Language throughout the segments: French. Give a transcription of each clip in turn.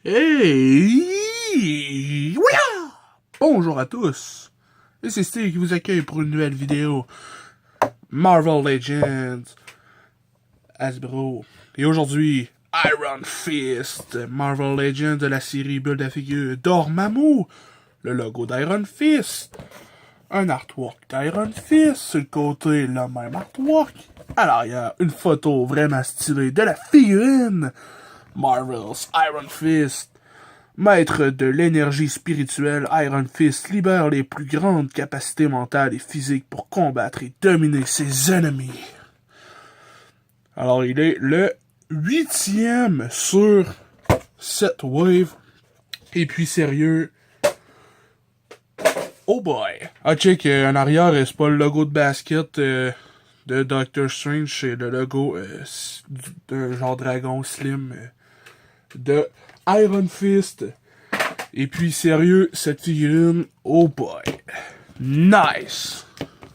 Hey! Ouya! Bonjour à tous! Et c'est Steve qui vous accueille pour une nouvelle vidéo Marvel Legends Hasbro. Et aujourd'hui, Iron Fist, Marvel Legends de la série Build à figure Dormammu, le logo d'Iron Fist, un artwork d'Iron Fist, sur le côté, le même artwork, à l'arrière, une photo vraiment stylée de la figurine Marvel's Iron Fist. Maître de l'énergie spirituelle, Iron Fist libère les plus grandes capacités mentales et physiques pour combattre et dominer ses ennemis. Alors, il est le 8e sur cette wave. Et puis, sérieux. Oh boy! Ah, check, en arrière, c'est pas le logo de basket de Doctor Strange, c'est le logo d'un genre dragon slim de Iron Fist. Et puis, sérieux, cette figurine, oh boy, nice!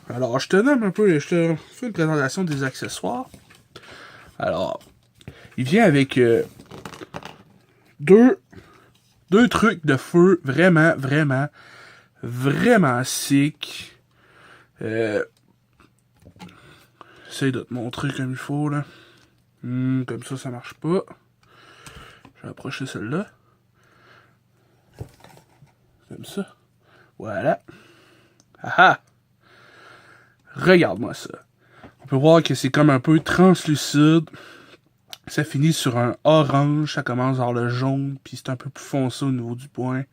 Alors, je te donne un peu, je te fais une présentation des accessoires. Alors, il vient avec deux trucs de feu vraiment sick. J'essaie de te montrer comme il faut, là. Comme ça marche pas. Je vais approcher celle-là. Comme ça. Voilà. Haha! Regarde-moi ça. On peut voir que c'est comme un peu translucide. Ça finit sur un orange. Ça commence vers le jaune. Puis c'est un peu plus foncé au niveau du point.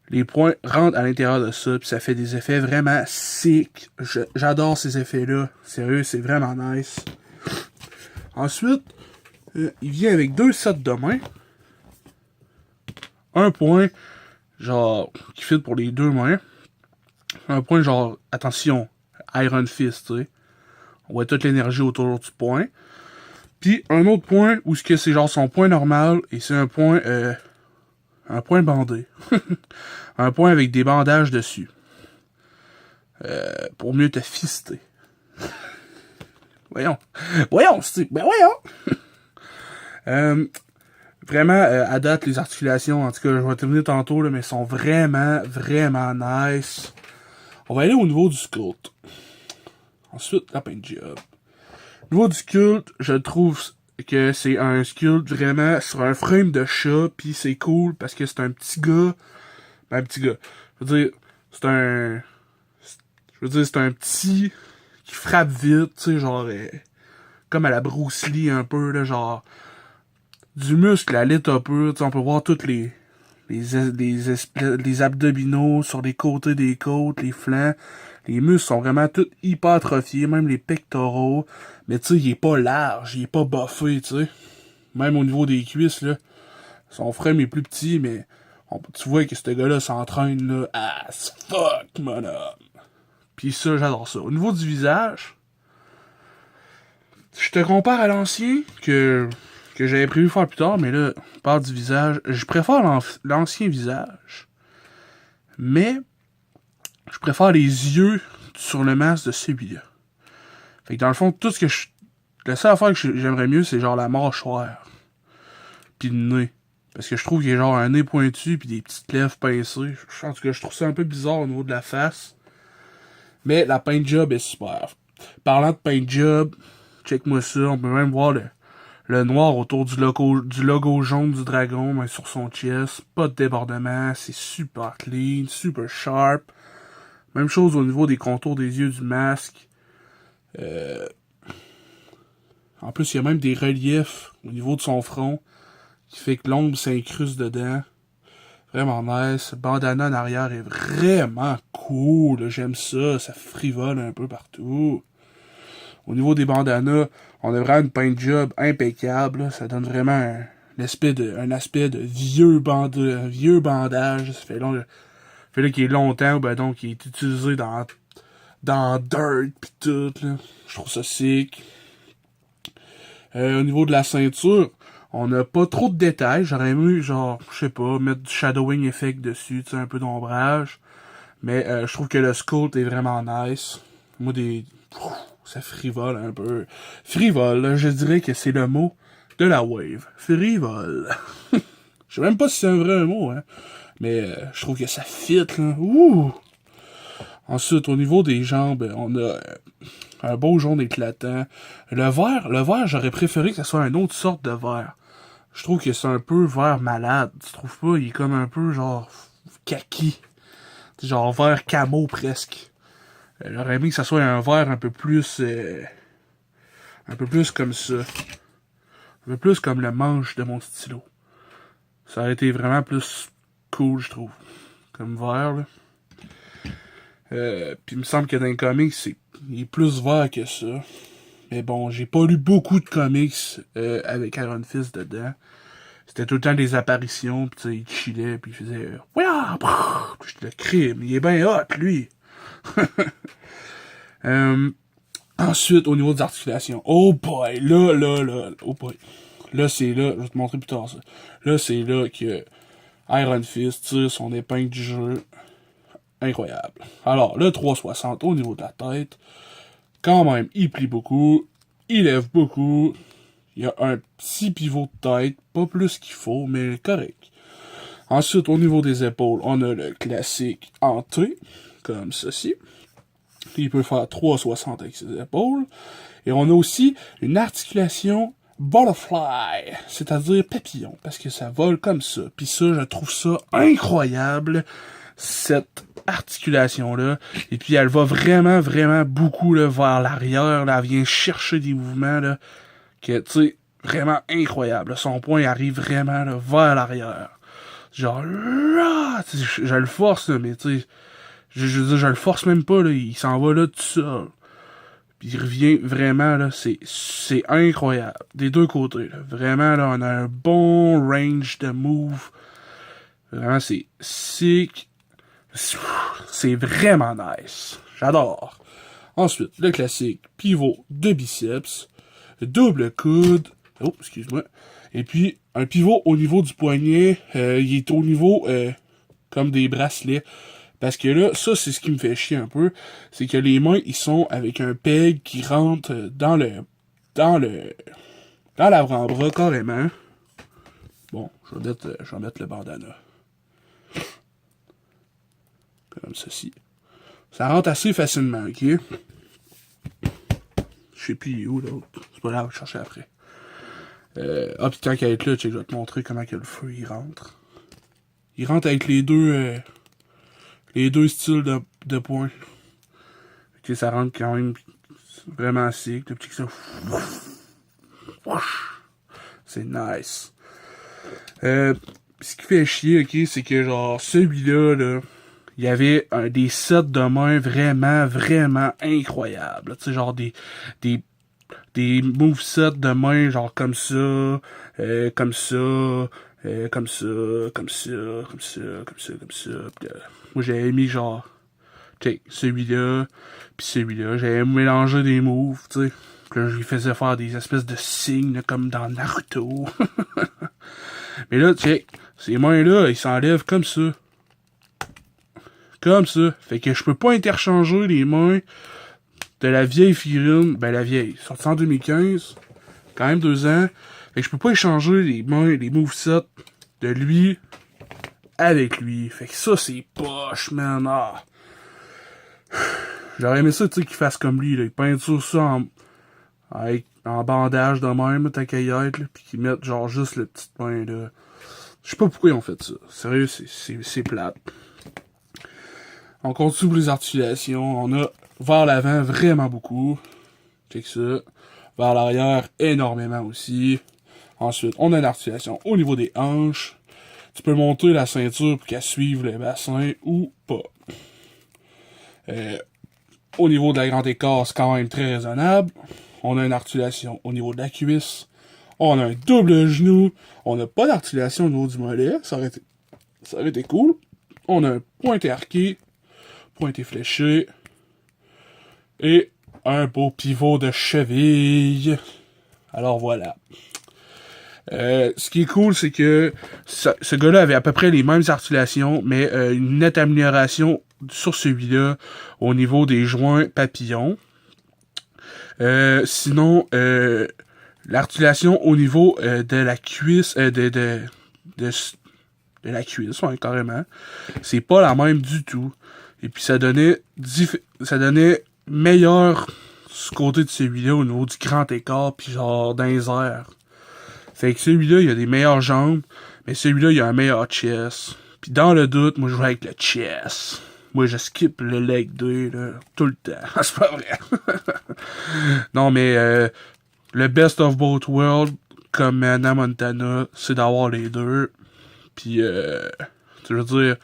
Les points rentrent à l'intérieur de ça. Puis ça fait des effets vraiment sick. J'adore ces effets-là. Sérieux, c'est vraiment nice. Ensuite, il vient avec 2 sets de mains. Un point, genre, qui fit pour les 2 mains. Un point, genre, attention, Iron Fist, tu sais. On voit toute l'énergie autour du point. Puis, un autre point, où c'est genre son point normal, et c'est un point bandé. Un point avec des bandages dessus. Pour mieux te fister. Voyons, c'est... Ben voyons! Vraiment, à date, les articulations, en tout cas, je vais terminer tantôt, là, mais sont vraiment nice. On va aller au niveau du sculpt. Ensuite, la paint job. Au niveau du sculpt, je trouve que c'est un sculpt vraiment sur un frame de chat, pis c'est cool parce que c'est un petit gars. Ben, un petit gars. Je veux dire, c'est un petit qui frappe vite, tu sais, genre, comme à la Bruce Lee un peu, là, genre, du muscle à lit un peu, tu sais, on peut voir toutes les abdominaux sur les côtés des côtes, les flancs. Les muscles sont vraiment tous hypertrophiés, même les pectoraux. Mais tu sais, il est pas large, il est pas buffé, tu sais. Même au niveau des cuisses, là. Son frame est plus petit, mais tu vois que ce gars-là s'entraîne, là, as fuck, mon homme. Pis ça, j'adore ça. Au niveau du visage, je te compare à l'ancien, que j'avais prévu faire plus tard, mais là, on parle du visage. Je préfère l'ancien visage, mais je préfère les yeux sur le masque de celui-là. Fait que dans le fond, la seule affaire que j'aimerais mieux, c'est genre la mâchoire. Pis le nez. Parce que je trouve qu'il y a genre un nez pointu pis des petites lèvres pincées. En tout cas, je trouve ça un peu bizarre au niveau de la face. Mais la paint job est super. Parlant de paint job, check-moi ça, on peut même voir le noir autour du logo jaune du dragon, mais sur son chest. Pas de débordement, c'est super clean, super sharp. Même chose au niveau des contours des yeux du masque. En plus, il y a même des reliefs au niveau de son front qui fait que l'ombre s'incruste dedans. Vraiment nice. Bandana en arrière est vraiment cool. J'aime ça. Ça frivole un peu partout. Au niveau des bandanas, on a vraiment une paint job impeccable. Ça donne vraiment un aspect de vieux bandage. Ça fait là qu'il est longtemps, ben donc il est utilisé dans Dirt pis tout. Là. Je trouve ça sick. Au niveau de la ceinture, on n'a pas trop de détails. J'aurais aimé, genre, je sais pas, mettre du shadowing effect dessus, tu sais, un peu d'ombrage. Mais je trouve que le sculpt est vraiment nice. Moi, ça frivole un peu. Frivole, là, je dirais que c'est le mot de la wave. Frivole. sais même pas si c'est un vrai mot, hein. Mais je trouve que ça fit, là. Ouh! Ensuite, au niveau des jambes, on a un beau jaune éclatant. Le vert, j'aurais préféré que ce soit une autre sorte de vert. Je trouve que c'est un peu vert malade. Tu trouves pas? Il est comme un peu genre kaki. Genre vert camo presque. J'aurais aimé que ça soit un vert un peu plus comme ça. Un peu plus comme le manche de mon stylo. Ça aurait été vraiment plus cool, je trouve. Comme vert, là. Puis il me semble que dans les comics, il est plus vert que ça. Mais bon, j'ai pas lu beaucoup de comics avec Iron Fist dedans. C'était tout le temps des apparitions, pis tu sais, il chillait, pis il faisait ouais, pis j'étais le crime, il est bien hot, lui. Ensuite, au niveau des articulations. Oh boy, là, oh boy. Là, c'est là, je vais te montrer plus tard ça. Là, c'est là que Iron Fist tire son épingle du jeu. Incroyable. Alors, le 360 au niveau de la tête, quand même, il plie beaucoup, il lève beaucoup, il y a un petit pivot de tête, pas plus qu'il faut, mais correct. Ensuite, au niveau des épaules, on a le classique en T, comme ceci. Il peut faire 360 avec ses épaules. Et on a aussi une articulation butterfly, c'est-à-dire papillon, parce que ça vole comme ça. Puis ça, je trouve ça incroyable, cette articulation-là. Et puis elle va vraiment, vraiment beaucoup là, vers l'arrière. Là, elle vient chercher des mouvements là, que, tu sais, vraiment incroyable. Son poing arrive vraiment là, vers l'arrière. Genre là, je le force, là, mais tu sais, je veux dire, je le force même pas, là, il s'en va là tout seul. Puis il revient vraiment, là, c'est incroyable. Des deux côtés, là. Vraiment, là, on a un bon range de move. Vraiment, c'est sick. C'est vraiment nice. J'adore. Ensuite, le classique pivot de biceps. Double coude. Oh, excuse-moi. Et puis, un pivot au niveau du poignet. Il est au niveau comme des bracelets. Parce que là, ça, c'est ce qui me fait chier un peu. C'est que les mains, ils sont avec un peg qui rentre dans l'avant-bras carrément. Bon, je vais mettre le bandana. Comme ceci. Ça rentre assez facilement, ok? Je sais plus où l'autre. C'est pas grave, je vais chercher après. Puis tant qu'à être là, je vais te montrer comment que le feu il rentre. Il rentre avec les deux styles de poing. Ok, ça rentre quand même vraiment sick. Le petit que ça. C'est nice. Ce qui fait chier, ok, c'est que genre celui-là, là, il y avait des sets de mains vraiment, vraiment incroyables. Tu sais, genre des movesets de mains, genre comme ça, comme ça, comme ça, comme ça, comme ça, comme ça, comme ça. Pis, moi, j'avais mis genre, check, celui-là, pis celui-là. J'avais mélangé des moves, tu sais. Puis là, je lui faisais faire des espèces de signes, là, comme dans Naruto. Mais là, check, ces mains-là, ils s'enlèvent comme ça. Comme ça. Fait que je peux pas interchanger les mains de la vieille figurine, ben la vieille, sortie en 2015, quand même 2 ans. Fait que je peux pas échanger les mains, les movesets de lui avec lui. Fait que ça, c'est poche, man. Ah. J'aurais aimé ça, tu sais, qu'il fasse comme lui, là. Il peinture ça en bandage de même, ta caillette, là, pis qu'ils mettent genre juste le petit main, là. Je sais pas pourquoi ils ont fait ça. Sérieux, c'est plate. On continue pour les articulations. On a vers l'avant vraiment beaucoup. Check ça. Vers l'arrière énormément aussi. Ensuite, on a une articulation au niveau des hanches. Tu peux monter la ceinture pour qu'elle suive le bassin ou pas. Au niveau de la grande écart, c'est quand même très raisonnable. On a une articulation au niveau de la cuisse. On a un double genou. On n'a pas d'articulation au niveau du mollet. Ça aurait été cool. On a un pointé arqué. Pointé fléché. Et un beau pivot de cheville. Alors voilà. Ce qui est cool, c'est que ce gars-là avait à peu près les mêmes articulations, mais une nette amélioration sur celui-là au niveau des joints papillons. Sinon, l'articulation au niveau de la cuisse, de la cuisse, ouais, carrément. C'est pas la même du tout. Et puis ça donnait meilleur ce côté de celui-là au niveau du grand écart, puis genre dans les airs. Fait que celui-là, il a des meilleures jambes, mais celui-là, il a un meilleur chest. Puis dans le doute, moi je joue avec le chest. Moi je skip le leg day, là, tout le temps. C'est pas vrai. Non, mais le best of both worlds, comme Hannah Montana, c'est d'avoir les deux. Puis, tu veux dire,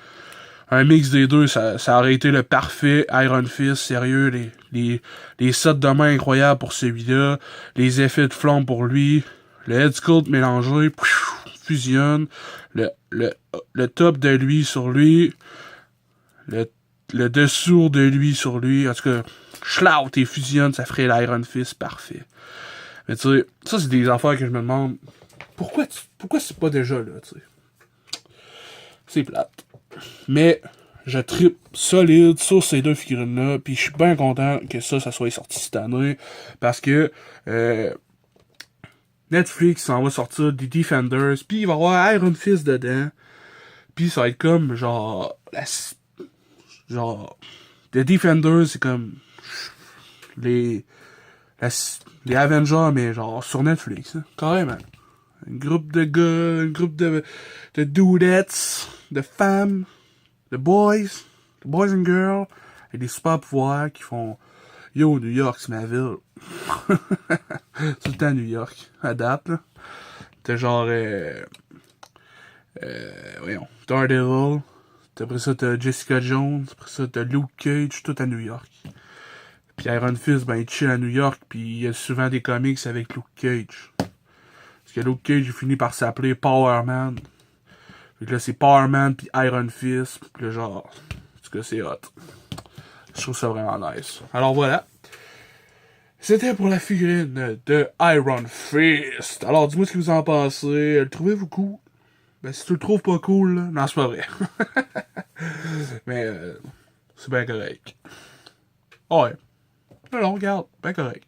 un mix des deux, ça aurait été le parfait Iron Fist, sérieux, les sets de main incroyables pour celui-là, les effets de flamme pour lui, le head sculpt mélangé, fusionne, le top de lui sur lui, le dessous de lui sur lui, en tout cas, schlout et fusionne, ça ferait l'Iron Fist parfait. Mais tu sais, ça c'est des affaires que je me demande, pourquoi c'est pas déjà là, tu sais. C'est plate. Mais je trippe solide sur ces deux figurines-là, puis je suis bien content que ça soit sorti cette année, parce que Netflix s'en va sortir des Defenders, puis il va y avoir Iron Fist dedans, puis ça va être comme genre The Defenders, c'est comme les Avengers, mais genre sur Netflix, hein, carrément. Un groupe de gars, un groupe de dudettes, de femmes, de boys and girls, avec des super pouvoirs qui font Yo, New York, c'est ma ville. Tout le temps New York, à date, là. T'as genre, voyons, Daredevil, après ça t'as Jessica Jones, après ça t'as Luke Cage, tout à New York. Puis Iron Fist, ben il chill à New York, puis il y a souvent des comics avec Luke Cage. Parce que Luke Cage, il finit par s'appeler Power Man. Fait que là, c'est Power Man puis Iron Fist. Puis là, genre, en tout cas, c'est hot. Je trouve ça vraiment nice. Alors voilà. C'était pour la figurine de Iron Fist. Alors, dis-moi ce que vous en pensez. Le trouvez-vous cool? Ben, si tu le trouves pas cool, là, non, c'est pas vrai. Mais, c'est bien correct. Ouais. Non, regarde, bien correct.